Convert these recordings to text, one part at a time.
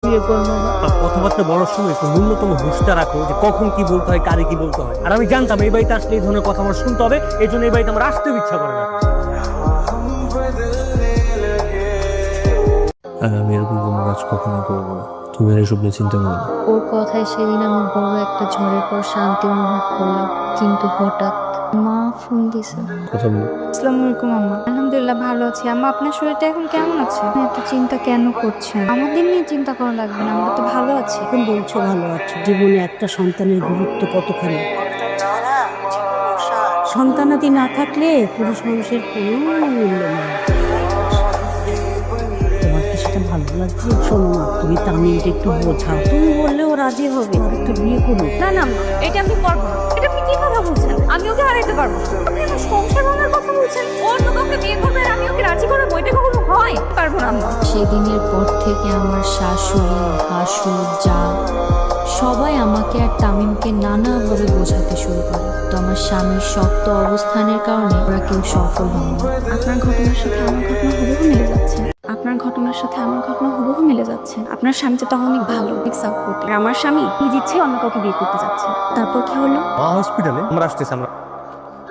বিয়ে করবো না। কথাবার্তা বলার সময় একটু ন্যূনতম হুঁশটা রাখো যে কখন কি বলতে হয়, কারে কি বলতে হয়। আর আমি জানতাম এই বাড়িতে আসলে এই ধরনের কথা আমার শুনতে হবে, এই জন্য এই বাড়িতে আমার আসতেও ইচ্ছা করে না। আর আমি এরকম কোনো কাজ কখনো করবো না, তুমি আর এসব নিয়ে চিন্তা করো না। ওর কথায় সেদিন আমি বড় একটা ঝড়ের পর শান্তি অনুভব করলাম, কিন্তু হঠাৎ মা ফোন দিছে। কথা বলি। আসসালামু আলাইকুম আম্মা। আলহামদুলিল্লাহ ভালো আছি আম্মা। আপনার শরীরটা এখন কেমন আছে? এত চিন্তা কেন করছেন? আমাদের নিয়ে চিন্তা করা লাগবে না, আমরা তো ভালো আছি। এখন বলছো ভালো আছো, জীবনে একটা সন্তানের গুরুত্ব কতখানি। সন্তানাদি না থাকলে পুরুষ মানুষের কোনো মূল্য নেই। তোমার কি সেটা ভালো লাগছে? শোনো না, তুমি তামিমকে একটু বোঝাও, তুমি বললেও রাজি হবে, আর একটু বিয়ে করুক। না না আম্মা, এটা আমি পারবো না। এটা আপনি কি কথা বলছেন? আমি ওকে হারাইতে পারবো না। আপনি আমার সংসার ভাঙার কথা বলছেন? অন্য কাউকে বিয়ে করবে আর আমি ওকে রাজি করাবো? এটা কখনো হয়? পারবো না আম্মা। সেদিনের পর থেকে আমার শাশুড়ি, ভাসুর, যা সবাই আমাকে আর তামিমকে নানাভাবে বোঝাতে শুরু করে। তো আমার স্বামীর শক্ত অবস্থানের কারণে ওরা কেউ সফল হয়নি। আপনার ঘটনার সাথে আমার ঘটনা হুবহু মিলে যাচ্ছে। আপনার ঘটনার সাথে আমার ঘটনা হুবহু মিলে যাচ্ছে। আপনার স্বামী তো অনেক ভালো, অনেক সাপোর্ট। আমার স্বামী নিজ ইচ্ছে অন্য কাউকে বিয়ে করতে যাচ্ছে। তারপর কি হলো? হসপিটালে আমরা আসতেছি আমরা।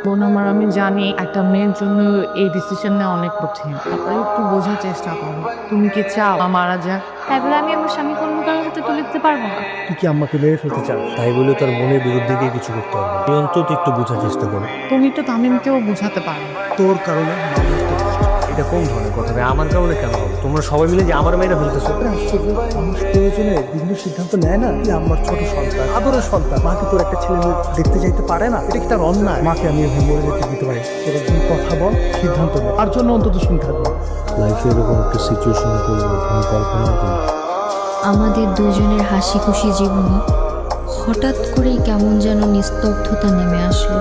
বোন আমার, আমি জানি একটা মেয়ের জন্য এই ডিসিশন নেওয়া অনেক কঠিন, তারপরে একটু বোঝার চেষ্টা করো। তুমি কি চাও মা মারা যাক? তাই বলে আমি আমার স্বামীকে অন্য কারোর হাতে তুলে দিতে পারবো না। তুই কি আম্মাকে মেরে ফেলতে চাস? তাই বলে তার মনের বিরুদ্ধে গিয়ে কিছু করতে হবে না। তুই অন্তত একটু বোঝার চেষ্টা করো। তুমি তো তামিমকেও বোঝাতে পারো। তোর কারণে এটা কোন ধরনের কথা ভাই? আমার কারণে কেন হবে? তোমরা সবাই মিলে যে আমার মেয়েরা ফেলতেছো। আশ্চর্য, মানুষ প্রয়োজনে বিভিন্ন সিদ্ধান্ত নেয় না। তুই আমার ছোট সন্তান, আদরের সন্তান, মাকে তোর একটা ছেলে মেয়ে দেখতে যাইতে পারে না? এটা কি তার অন্যায়? মাকে আমি এভাবে মরে যেতে দিতে পারি? তোর একজন কথা বল, সিদ্ধান্ত নে, তার জন্য অন্তত শুনে থাকবো। লাইফে এরকম একটা সিচুয়েশনে পড়বো আমি কল্পনা করি। আমাদের দুজনের হাসি খুশি জীবনে হঠাৎ করেই কেমন যেন নিস্তব্ধতা নেমে আসলো।